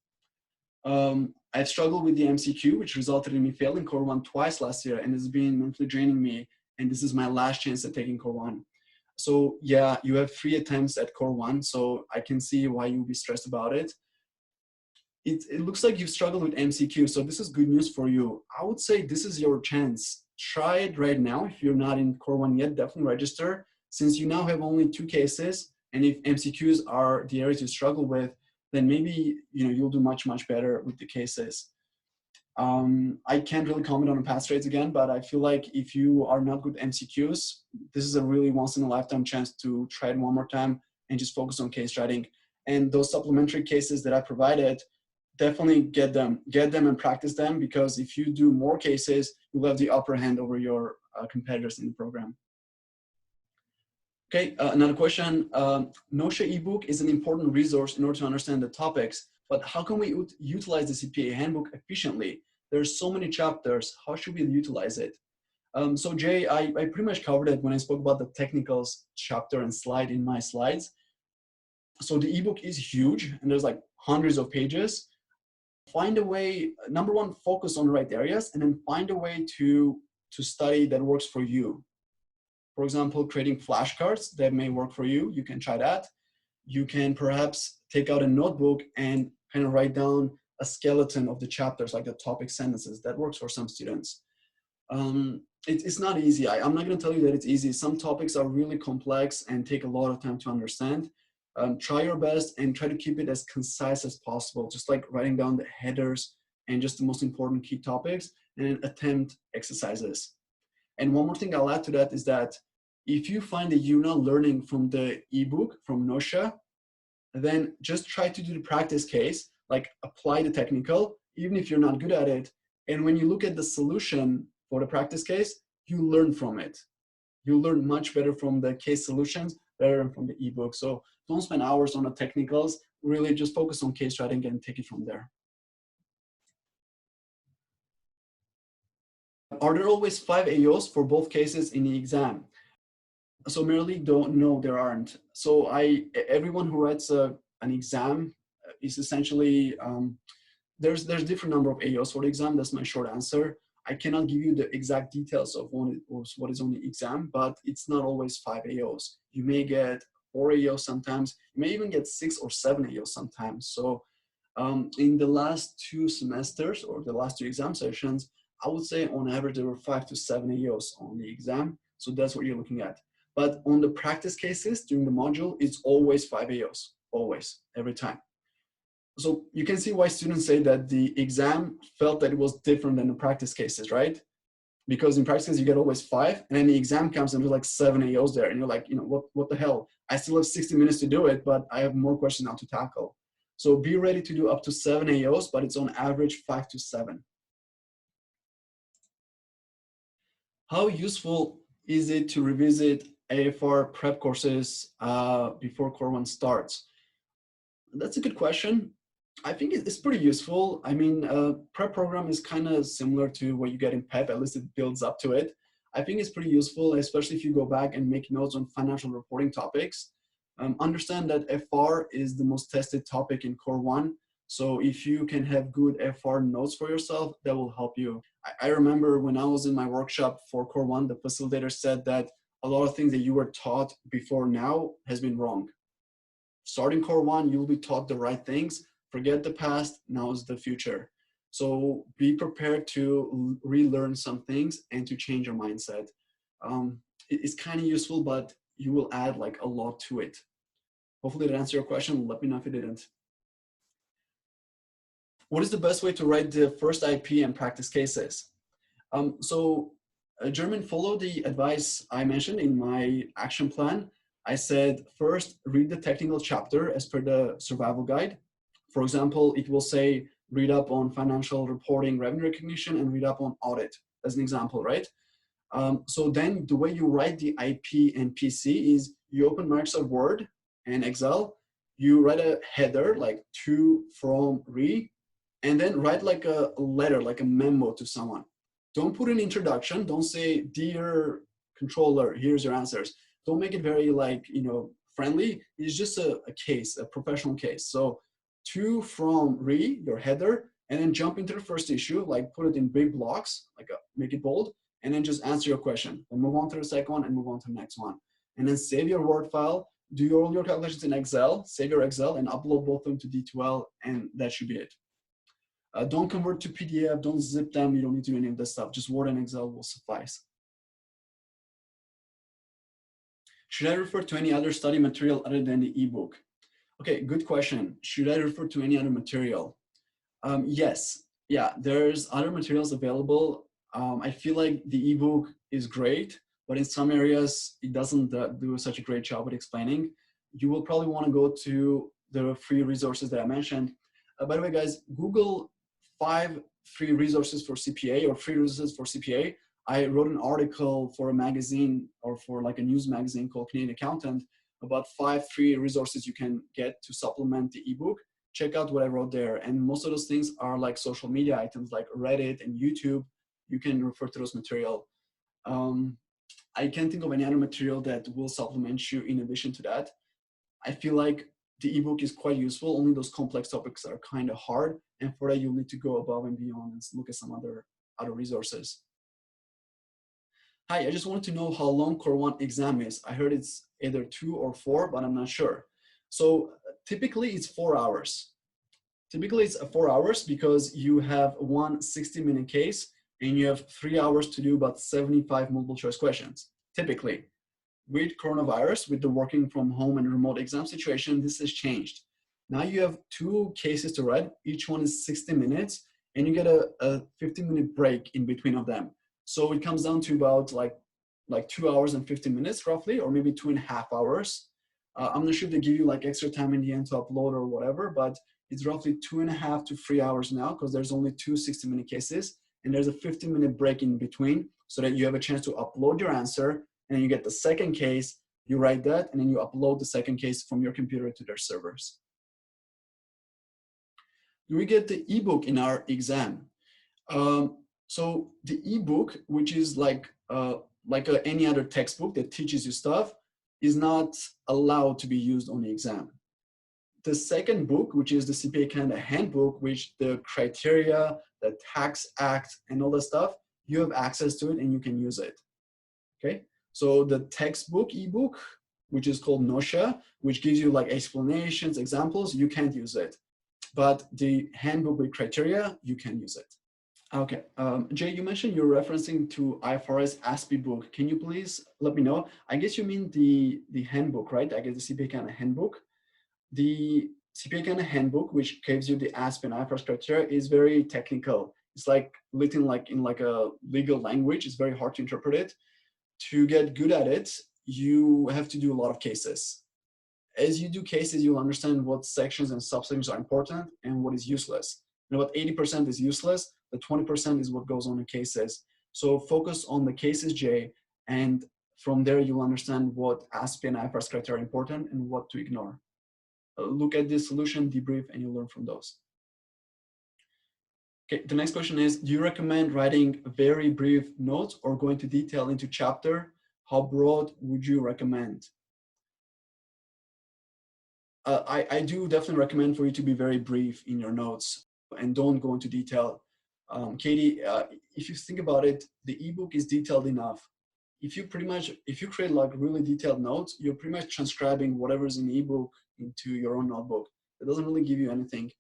I've struggled with the MCQ, which resulted in me failing Core 1 twice last year, and it's been mentally draining me, and this is my last chance at taking Core 1. So yeah, you have 3 attempts at Core 1, so I can see why you'll be stressed about it. It looks like you've struggled with MCQ, so this is good news for you. I would say this is your chance. Try it right now. If you're not in Core 1 yet, definitely register. Since you now have only 2 cases, and if MCQs are the areas you struggle with, then maybe you'll do much better with the cases. I can't really comment on the pass rates again, but I feel like if you are not good at MCQs, this is a really once in a lifetime chance to try it one more time and just focus on case writing. And those supplementary cases that I provided, definitely get them and practice them, because if you do more cases, you'll have the upper hand over your competitors in the program. Okay, another question. Notia eBook is an important resource in order to understand the topics, but how can we utilize the CPA handbook efficiently? There's so many chapters. How should we utilize it? So Jay, I pretty much covered it when I spoke about the technicals chapter and slide in my slides. So the ebook is huge, and there's like hundreds of pages. Find a way, number one, focus on the right areas, and then find a way to study that works for you. For example, creating flashcards that may work for you. You can try that. You can perhaps take out a notebook and kind of write down a skeleton of the chapters, like the topic sentences. That works for some students. It's not easy. I'm not going to tell you that it's easy. Some topics are really complex and take a lot of time to understand. Try your best and try to keep it as concise as possible, just like writing down the headers and just the most important key topics, and then attempt exercises. And one more thing I'll add to that is that if you find that you're not learning from the ebook, from Notia, then just try to do the practice case, like apply the technical, even if you're not good at it. And when you look at the solution for the practice case, you learn from it. You learn much better from the case solutions better than from the ebook. So don't spend hours on the technicals, really just focus on case writing and take it from there. Are there always 5 AOs for both cases in the exam? So merely don't know there aren't. So everyone who writes an exam is essentially, there's different number of AOs for the exam. That's my short answer. I cannot give you the exact details of what is on the exam, but it's not always 5 AOs. You may get 4 AOs sometimes. You may even get 6 or 7 AOs sometimes. So in the last 2 semesters or the last 2 exam sessions, I would say on average there were 5 to 7 AOs on the exam. So that's what you're looking at. But on the practice cases during the module, it's always 5 AOs, always, every time. So you can see why students say that the exam felt that it was different than the practice cases, right? Because in practice cases, you get always 5, and then the exam comes and there's like 7 AOs there. And you're like, what the hell? I still have 60 minutes to do it, but I have more questions now to tackle. So be ready to do up to 7 AOs, but it's on average 5 to 7. How useful is it to revisit AFR prep courses before Core 1 starts? That's a good question. I think it's pretty useful. I mean, prep program is kind of similar to what you get in PEP, at least it builds up to it. I think it's pretty useful, especially if you go back and make notes on financial reporting topics. Understand that FR is the most tested topic in Core 1. So if you can have good FR notes for yourself, that will help you. I remember when I was in my workshop for Core 1, the facilitator said that a lot of things that you were taught before now has been wrong. Starting Core 1, you'll be taught the right things. Forget the past, now is the future. So be prepared to relearn some things and to change your mindset. It's kind of useful, but you will add like a lot to it. Hopefully that answered your question. Let me know if it didn't. What is the best way to write the first IP and practice cases? German, follow the advice I mentioned in my action plan. I said, first, read the technical chapter as per the survival guide. For example, it will say, read up on financial reporting, revenue recognition, and read up on audit, as an example, right? So then the way you write the IP and PC is you open Microsoft Word and Excel, you write a header like to, from, re, and then write like a letter, like a memo to someone. Don't put an introduction. Don't say, dear controller, here's your answers. Don't make it very like, friendly. It's just a case, a professional case. So to, from, re, your header, and then jump into the first issue, like put it in big blocks, like make it bold, and then just answer your question. Then move on to the second one and move on to the next one. And then save your Word file, do all your calculations in Excel, save your Excel, and upload both of them to D2L, and that should be it. Don't convert to PDF, don't zip them, you don't need to do any of this stuff. Just Word and Excel will suffice. Should I refer to any other study material other than the ebook? Okay, good question. Should I refer to any other material? Yes, yeah, there's other materials available. I feel like the ebook is great, but in some areas it doesn't do such a great job at explaining. You will probably want to go to the free resources that I mentioned. By the way, guys, Google 5 free resources for CPA or free resources for CPA. I wrote an article for a magazine or for like a news magazine called Canadian Accountant about 5 free resources you can get to supplement the ebook. Check out what I wrote there. And most of those things are like social media items like Reddit and YouTube. You can refer to those material. I can't think of any other material that will supplement you in addition to that. I feel like the ebook is quite useful. Only those complex topics are kind of hard. And for that, you'll need to go above and beyond and look at some other resources. Hi, I just wanted to know how long Core 1 exam is. I heard it's either 2 or 4, but I'm not sure. So typically it's 4 hours. Typically it's 4 hours because you have one 60-minute case and you have 3 hours to do about 75 multiple choice questions. Typically, with coronavirus, with the working from home and remote exam situation, this has changed. Now you have 2 cases to write. Each one is 60 minutes and you get a 15-minute break in between of them. So it comes down to about like 2 hours and 15 minutes roughly, or maybe 2.5 hours. I'm not sure if they give you like extra time in the end to upload or whatever, but it's roughly 2.5 to 3 hours now because there's only 2 60-minute cases and there's a 15-minute break in between so that you have a chance to upload your answer and you get the second case, you write that, and then you upload the second case from your computer to their servers. Do we get the ebook in our exam? So the ebook, which is like any other textbook that teaches you stuff, is not allowed to be used on the exam. The second book, which is the CPA Canada Handbook, which the criteria, the tax act, and all that stuff, you have access to it and you can use it. Okay, so the textbook ebook, which is called NOSHA, which gives you like explanations, examples, you can't use it. But the handbook with criteria, you can use it. Okay, Jay, you mentioned you're referencing to IFRS ASPE book. Can you please let me know? I guess you mean the handbook, right? I guess the CPA Canada Handbook. The CPA Canada Handbook, which gives you the ASPE and IFRS criteria, is very technical. It's like written like in like a legal language. It's very hard to interpret it. To get good at it, you have to do a lot of cases. As you do cases, you'll understand what sections and subsections are important and what is useless. And about 80% is useless. The 20% is what goes on in cases. So focus on the cases, Jay, and from there you'll understand what ASPE and IFRS criteria are important and what to ignore. Look at the solution, debrief, and you'll learn from those. Okay, the next question is, do you recommend writing very brief notes or going to detail into chapter? How broad would you recommend? I do definitely recommend for you to be very brief in your notes and don't go into detail. Katie, if you think about it, the ebook is detailed enough. If you create like really detailed notes, you're pretty much transcribing whatever's in the ebook into your own notebook. It doesn't really give you anything.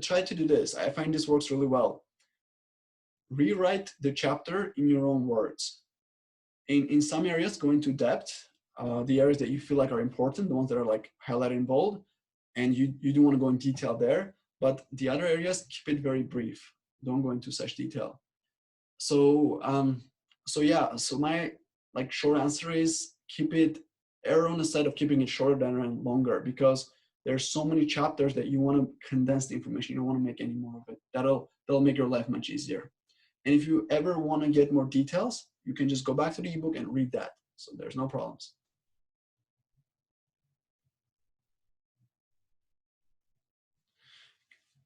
Try to do this. I find this works really well. Rewrite the chapter in your own words. In some areas, go into depth. The areas that you feel like are important, the ones that are like highlighted in bold, and you do want to go in detail there. But the other areas, keep it very brief. Don't go into such detail. So yeah. So my like short answer is keep it err on the side of keeping it shorter than longer, because there's so many chapters that you want to condense the information. You don't want to make any more of it. That'll make your life much easier. And if you ever want to get more details, you can just go back to the ebook and read that. So there's no problems.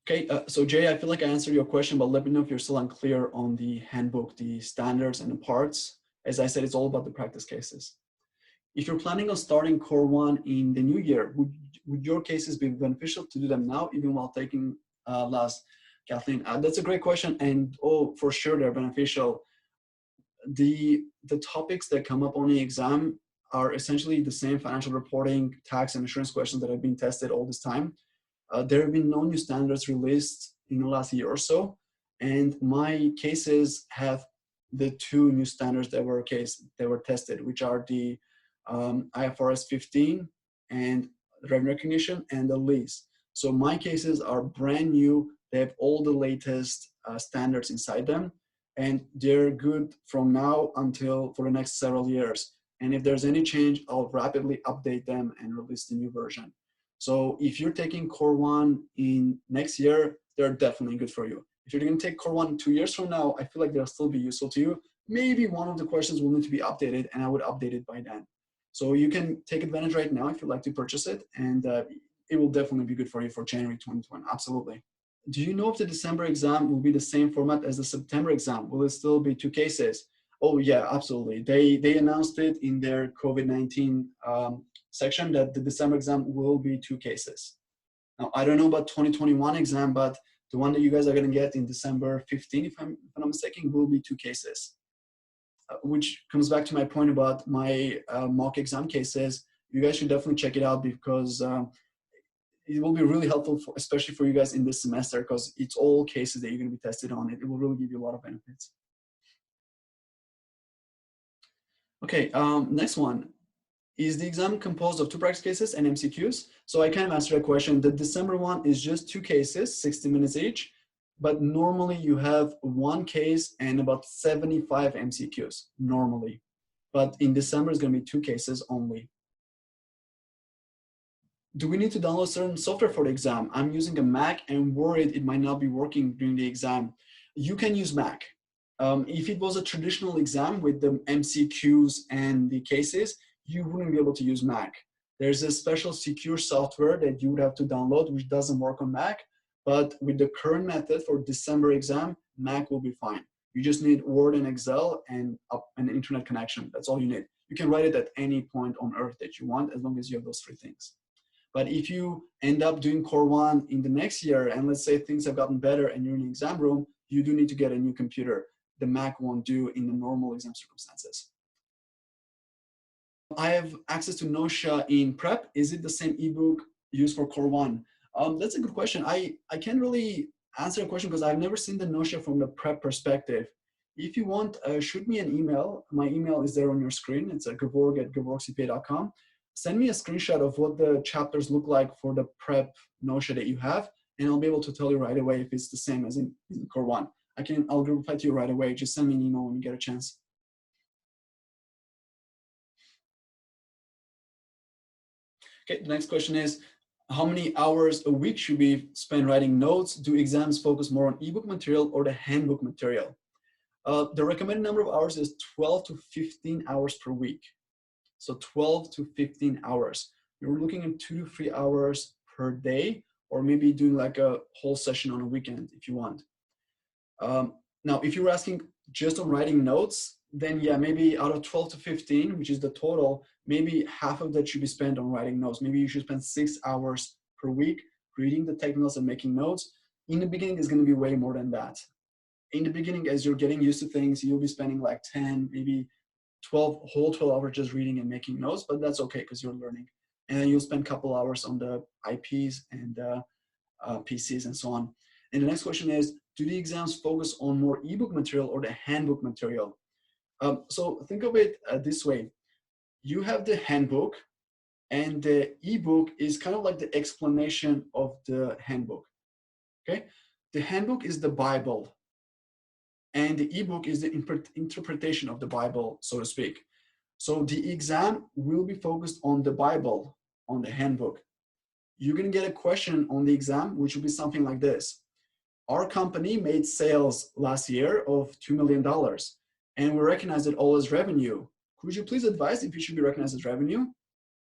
Okay, so Jay, I feel like I answered your question, but let me know if you're still unclear on the handbook, the standards and the parts. As I said, it's all about the practice cases. If you're planning on starting Core 1 in the new year, would your cases be beneficial to do them now, even while taking last, Kathleen? That's a great question, and for sure they're beneficial. The topics that come up on the exam are essentially the same financial reporting, tax, and insurance questions that have been tested all this time. There have been no new standards released in the last year or so, and my cases have the two new standards that were tested, which are the IFRS 15 and revenue recognition and the lease. So my cases are brand new. They have all the latest standards inside them, and they're good from now until for the next several years. And if there's any change, I'll rapidly update them and release the new version. So if you're taking Core 1 in next year, they're definitely good for you. If you're going to take Core 1 2 years from now, I feel like they'll still be useful to you. Maybe one of the questions will need to be updated, and I would update it by then. So you can take advantage right now if you'd like to purchase it, and it will definitely be good for you for January 2020. Absolutely. Do you know if the December exam will be the same format as the September exam? Will it still be 2 cases? Oh yeah, absolutely. They announced it in their COVID-19 section that the December exam will be 2 cases. Now, I don't know about 2021 exam, but the one that you guys are going to get in December 15, if I'm not mistaken, will be 2 cases. Which comes back to my point about my mock exam cases. You guys should definitely check it out, because it will be really helpful, especially for you guys in this semester, because it's all cases that you're going to be tested on. It will really give you a lot of benefits. Okay, next one. Is the exam composed of 2 practice cases and MCQs? So I kind of answered that question. The December one is just 2 cases, 60 minutes each, but normally you have 1 case and about 75 MCQs, normally. But in December, it's going to be 2 cases only. Do we need to download certain software for the exam? I'm using a Mac and worried it might not be working during the exam. You can use Mac. If it was a traditional exam with the MCQs and the cases, you wouldn't be able to use Mac. There's a special secure software that you would have to download, which doesn't work on Mac. But with the current method for December exam, Mac will be fine. You just need Word and Excel and an internet connection. That's all you need. You can write it at any point on earth that you want, as long as you have those 3 things. But if you end up doing Core 1 in the next year, and let's say things have gotten better and you're in the exam room, you do need to get a new computer. The Mac won't do in the normal exam circumstances. I have access to Notia in prep. Is it the same ebook used for Core 1? That's a good question. I can't really answer a question because I've never seen the Notia from the prep perspective. If you want, shoot me an email. My email is there on your screen. It's gevorg@gevorgcpa.com. Send me a screenshot of what the chapters look like for the prep Notia that you have, and I'll be able to tell you right away if it's the same as in Core 1. I'll reply to you right away. Just send me an email when you get a chance. Okay, the next question is, how many hours a week should we spend writing notes? Do exams focus more on ebook material or the handbook material? The recommended number of hours is 12 to 15 hours per week. So 12 to 15 hours. You're looking at 2 to 3 hours per day, or maybe doing like a whole session on a weekend if you want. Now, if you're asking just on writing notes, then yeah, maybe out of 12 to 15, which is the total, maybe half of that should be spent on writing notes. Maybe you should spend 6 hours per week reading the technicals and making notes. In the beginning, it's going to be way more than that. In the beginning, as you're getting used to things, you'll be spending like 10, maybe 12 hours just reading and making notes, but that's okay because you're learning. And then you'll spend a couple hours on the IPs and PCs and so on. And the next question is, do the exams focus on more ebook material or the handbook material? So think of it this way. You have the handbook, and the ebook is kind of like the explanation of the handbook. Okay? The handbook is the Bible, and the ebook is the interpretation of the Bible, so to speak. So the exam will be focused on the Bible, on the handbook. You're gonna get a question on the exam, which will be something like this. Our company made sales last year of $2 million, and we recognize it all as revenue. Could you please advise if it should be recognized as revenue?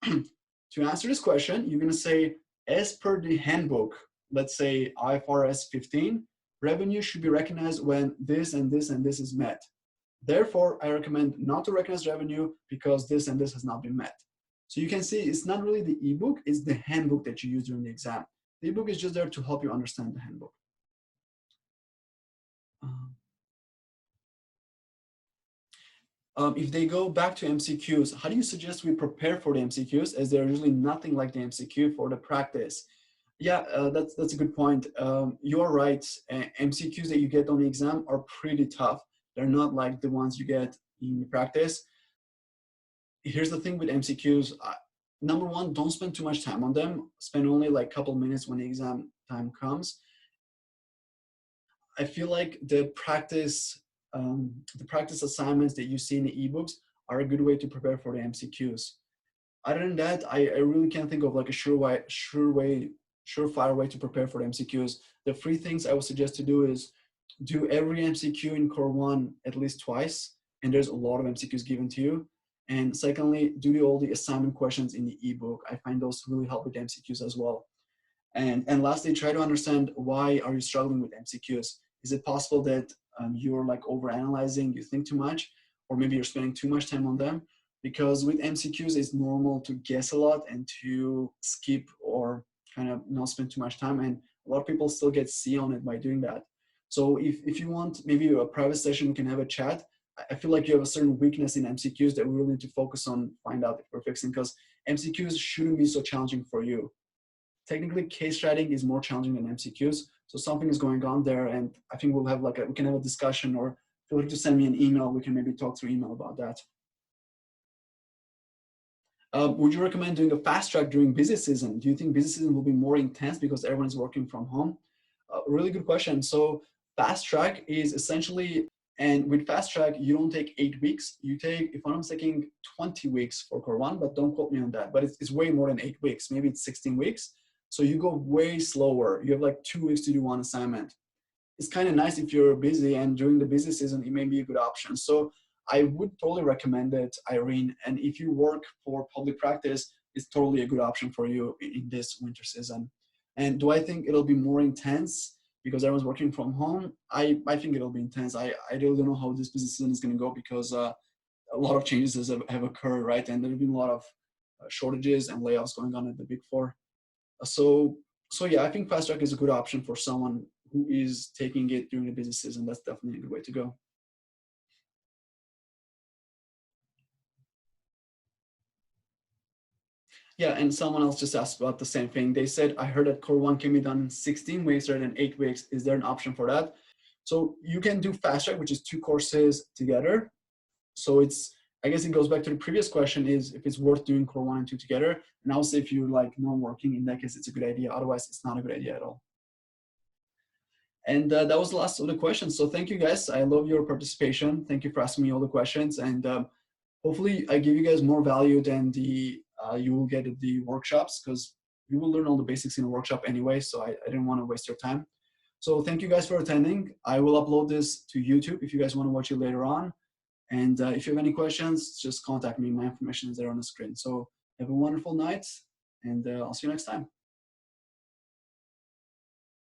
To answer this question, you're gonna say, as per the handbook, let's say IFRS 15, revenue should be recognized when this and this and this is met. Therefore, I recommend not to recognize revenue because this and this has not been met. So you can see it's not really the ebook, it's the handbook that you use during the exam. The ebook is just there to help you understand the handbook. If they go back to MCQs, how do you suggest we prepare for the MCQs, as they're usually nothing like the MCQ for the practice? Yeah, that's a good point. You are right. MCQs that you get on the exam are pretty tough. They're not like the ones you get in practice. Here's the thing with MCQs. Number one, don't spend too much time on them. Spend only like a couple minutes when the exam time comes. I feel like the practice assignments that you see in the ebooks are a good way to prepare for the MCQs. Other than that, I really can't think of like a surefire way to prepare for the MCQs. The three things I would suggest to do is do every MCQ in Core 1 at least twice, and there's a lot of MCQs given to you. And secondly, do all the assignment questions in the ebook. I find those really help with the MCQs as well. And lastly, try to understand why are you struggling with MCQs. Is it possible that you're like overanalyzing, you think too much, or maybe you're spending too much time on them? Because with MCQs, it's normal to guess a lot and to skip or kind of not spend too much time. And a lot of people still get C on it by doing that. So if you want maybe a private session, we can have a chat. I feel like you have a certain weakness in MCQs that we really need to focus on, find out if we're fixing, because MCQs shouldn't be so challenging for you. Technically, case writing is more challenging than MCQs. So something is going on there, and I think we'll have we can have a discussion, or feel free to send me an email. We can maybe talk through email about that. Would you recommend doing a fast track during busy season? Do you think busy season will be more intense because everyone's working from home? Really good question. So fast track is essentially, and with fast track, you don't take 8 weeks. You take, if I'm taking 20 weeks for Core 1, but don't quote me on that. But it's way more than 8 weeks. Maybe it's 16 weeks. So you go way slower. You have like 2 weeks to do one assignment. It's kind of nice if you're busy, and during the busy season, it may be a good option. So I would totally recommend it, Irene. And if you work for public practice, it's totally a good option for you in this winter season. And do I think it'll be more intense because everyone's working from home? I think it'll be intense. I really don't know how this busy season is going to go, because a lot of changes have occurred, right? And there have been a lot of shortages and layoffs going on at the Big Four. So yeah, I think fast track is a good option for someone who is taking it during the busy season. That's definitely a good way to go. Yeah, and someone else just asked about the same thing. They said, I heard that Core 1 can be done in 16 weeks rather than 8 weeks. Is there an option for that? So you can do fast track, which is 2 courses together. So I guess it goes back to the previous question, is if it's worth doing Core 1 and 2 together. And I'll say if you're like not working, in that case, it's a good idea. Otherwise, it's not a good idea at all. And that was the last of the questions. So thank you guys. I love your participation. Thank you for asking me all the questions. And hopefully I give you guys more value than you will get at the workshops, because you will learn all the basics in a workshop anyway. So I didn't want to waste your time. So thank you guys for attending. I will upload this to YouTube if you guys want to watch it later on. And if you have any questions, just contact me. My information is there on the screen. So have a wonderful night, and I'll see you next time.